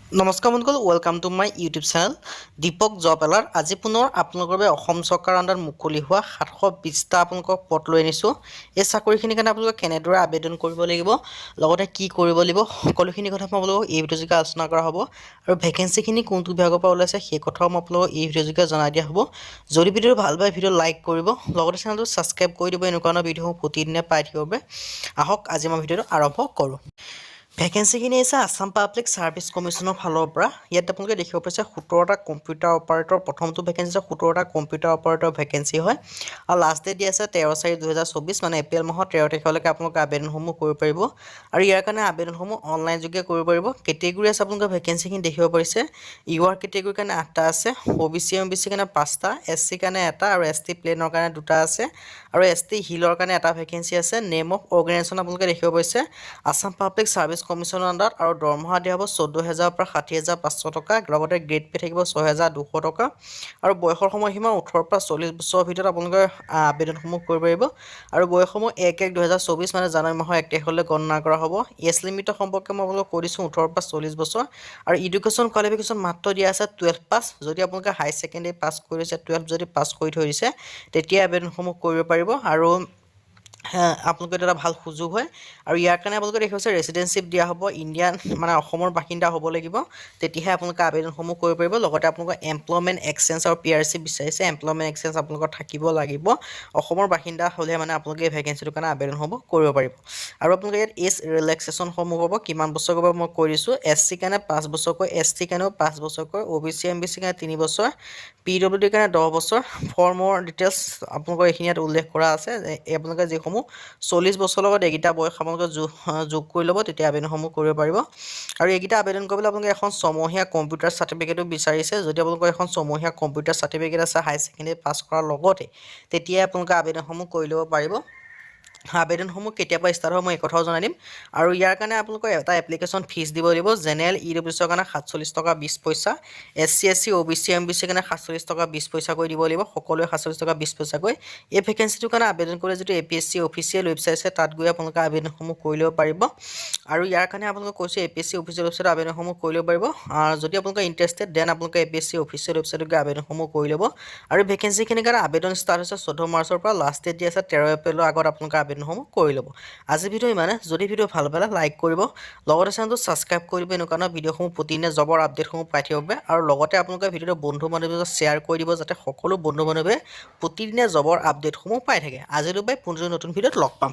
নমস্কাৰ বন্ধুসকল, welcome to my YouTube channel Deepak job এলাৰ। আজি পুনৰ আপোনালোকৰ বাবে অসম চৰকাৰৰ আণ্ডাৰত মুকলি হোৱা 720টা আপোনালোকক পদ লৈ আনিছোঁ। এই চাকৰিখিনিৰ কাৰণে আপোনালোকে কেনেদৰে আবেদন কৰিব লাগিব, লগতে কি কৰিব লাগিব, সকলোখিনি কথা মই আপোনালোকক এই ভিডিঅ' যোগে আলোচনা কৰা হ'ব। আৰু ভেকেঞ্চিখিনি কোনটো বিভাগৰ পৰা ওলাইছে সেই কথাও মই আপোনালোকক এই ভিডিঅ' যোগে জনাই দিয়া হ'ব। যদি ভিডিঅ'টো ভাল পায় ভিডিঅ' লাইক কৰিব, লগতে চেনেলটো ছাবস্ক্ৰাইব কৰি দিব এনেকুৱা ধৰণৰ ভিডিঅ'সমূহ প্ৰতিদিনে পাই থাকিবৰ বাবে। আহক আজি মই ভিডিঅ'টো আৰম্ভ কৰোঁ। ভেকেঞ্চিখিনি আহিছে আছাম পাব্লিক ছাৰ্ভিচ কমিশ্যনৰ ফালৰ পৰা। ইয়াত আপোনালোকে দেখিব পাইছে 17টা কম্পিউটাৰ অপাৰেটৰ, প্ৰথমটো ভেকেঞ্চি আছে 17টা কম্পিউটাৰ অপাৰেটৰ ভেকেঞ্চি হয়। আৰু লাষ্ট ডেট দিয়া আছে 13/4/2024, মানে এপ্ৰিল মাহৰ 13 তাৰিখলৈকে আপোনালোকে আবেদনসমূহ কৰিব পাৰিব। আৰু ইয়াৰ কাৰণে আবেদনসমূহ অনলাইন যোগে কৰিব পাৰিব। কেটেগৰী আছে আপোনালোকে ভেকেঞ্চিখিনি দেখিব পাৰিছে। ইউআৰ কেটেগৰীৰ কাৰণে 8টা আছে, OBC MBC কাৰণে 5টা, SC কাৰণে 1টা আৰু ST প্লেনৰ কাৰণে 2টা আছে, আৰু ST হিলৰ কাৰণে 1টা ভেকেঞ্চি আছে। নেম অফ অৰ্গেনাইজেশ্যন আপোনালোকে দেখিব পাৰিছে আছাম পাব্লিক ছাৰ্ভিচ কমিশ্যনৰ আণ্ডাৰত, আৰু দৰমহা দিয়া হ'ব 14,000 পৰা 60,500 টকা, লগতে গ্ৰেড পে থাকিব 6,200 টকা। আৰু বয়সৰ সময়সীমা 18 পৰা 40 বছৰৰ ভিতৰত আপোনালোকে আবেদনসমূহ কৰিব পাৰিব। আৰু বয়সসমূহ 1/1/2024 মানে জানুৱাৰী মাহৰ 1 তাৰিখলৈ গণনা কৰা হ'ব। এজ লিমিটৰ সম্পৰ্কে মই আপোনালোকক কৈ দিছোঁ 18 পৰা 40 বছৰ। আৰু এডুকেশ্যন কোৱালিফিকেশ্যন মাত্ৰ দিয়া আছে 12 পাছ। যদি আপোনালোকে হাই ছেকেণ্ডেৰী পাছ কৰি দিছে, 12 যদি পাছ কৰি থৈ দিছে তেতিয়া আবেদনসমূহ কৰিব পাৰিব। আৰু আপোনালোকে এটা ভাল সুযোগ হয়। আৰু ইয়াৰ কাৰণে আপোনালোকে দেখিব পাইছে ৰেচিডেঞ্চিপ দিয়া হ'ব, ইণ্ডিয়ান মানে অসমৰ বাসিন্দা হ'ব লাগিব, তেতিয়াহে আপোনালোকে আবেদনসমূহ কৰিব পাৰিব। লগতে আপোনালোকৰ এমপ্লয়মেণ্ট এক্সচেঞ্জ আৰু PRC বিচাৰিছে, এমপ্লয়মেণ্ট এক্সচেঞ্জ আপোনালোকৰ থাকিব লাগিব। অসমৰ বাসিন্দা হ'লে মানে আপোনালোকে এই ভেকেঞ্চিটোৰ কাৰণে আবেদনসমূহ কৰিব পাৰিব। আৰু আপোনালোকে ইয়াত এজ ৰিলেক্সেশ্যনসমূহ হ'ব, কিমান বছৰ কৰিব মই কৈ দিছোঁ। SC কাৰণে 5 বছৰকৈ, ST কাৰণেও 5 বছৰকৈ, OBC MBC কাৰণে 3 বছৰ, PWD কাৰণে 10 বছৰ। ফৰ মোৰ ডিটেইলছ আপোনালোকৰ এইখিনি ইয়াত উল্লেখ কৰা আছে। আপোনালোকে যিসমূহ 40 বছৰৰ লগত এইকেইটা বয়স আপোনালোকে যোগ কৰি ল'ব, তেতিয়া আবেদনসমূহ কৰিব পাৰিব। আৰু এইকেইটা আবেদন কৰিবলৈ আপোনালোকে এখন ছমহীয়া কম্পিউটাৰ চাৰ্টিফিকেটো বিচাৰিছে। যদি আপোনালোকৰ এখন ছমহীয়া কম্পিউটাৰ চাৰ্টিফিকেট আছে হাই ছেকেণ্ডেৰী পাছ কৰাৰ লগতে, তেতিয়াই আপোনালোকে আবেদনসমূহ কৰি ল'ব পাৰিব। আবেদনসমূহ কেতিয়াৰ পৰা ষ্টাৰ্ট হ'ব মই এই কথাও জনাই দিম। আৰু ইয়াৰ কাৰণে আপোনালোকৰ এটা এপ্লিকেশ্যন ফিজ দিব লাগিব। জেনেৰেল EWS কাৰণে 47 টকা 20 পইচা, SC SC OBC MBC কাৰণে 47 টকা 20 পইচাকৈ দিব লাগিব, সকলোৱে 47 টকা 20 পইচাকৈ। এই ভেকেঞ্চিটোৰ কাৰণে আবেদন কৰি যদি APSC অফিচিয়েল ৱেবছাইট আছে তাত গৈ আপোনালোকে আবেদনসমূহ কৰি ল'ব পাৰিব। আৰু ইয়াৰ কাৰণে আপোনালোকে কৈছোঁ APSC অফিচিয়েল ৱেবছাইটত আবেদনসমূহ কৰি ল'ব পাৰিব। যদি আপোনালোকে ইণ্টাৰেষ্টেড দেন আপোনালোকে APSC অফিচিয়েল ৱেবছাইটত গৈ আবেদনসমূহ কৰি ল'ব। আৰু ভেকেঞ্চিখিনিৰ কাৰণে আবেদন ষ্টাৰ্ট হৈছে 14 মাৰ্চৰ পৰা, লাষ্ট ডেট দিয়া আছে 13 এপ্ৰিলৰ আগত আপোনালোকে আবেদনসমূহ কৰি ল'ব। আজি ভিডিঅ' ইমানে। যদি ভিডিঅ' ভাল পালে লাইক কৰিব, লগতে চেনেলটো ছাবস্ক্ৰাইব কৰিব এনেকুৱা ধৰণৰ ভিডিঅ'সমূহ প্ৰতিদিনে জবৰ আপডেটসমূহ পাই থাকিব বাবে। আৰু লগতে আপোনালোকে ভিডিঅ'টো বন্ধু বান্ধৱীৰ লগত শ্বেয়াৰ কৰি দিব, যাতে সকলো বন্ধু বান্ধৱীয়ে প্ৰতিদিনে জবৰ আপডেটসমূহ পাই থাকে। আজিলৈ বাই, পুনৰ নতুন ভিডিঅ'ত লগ পাম।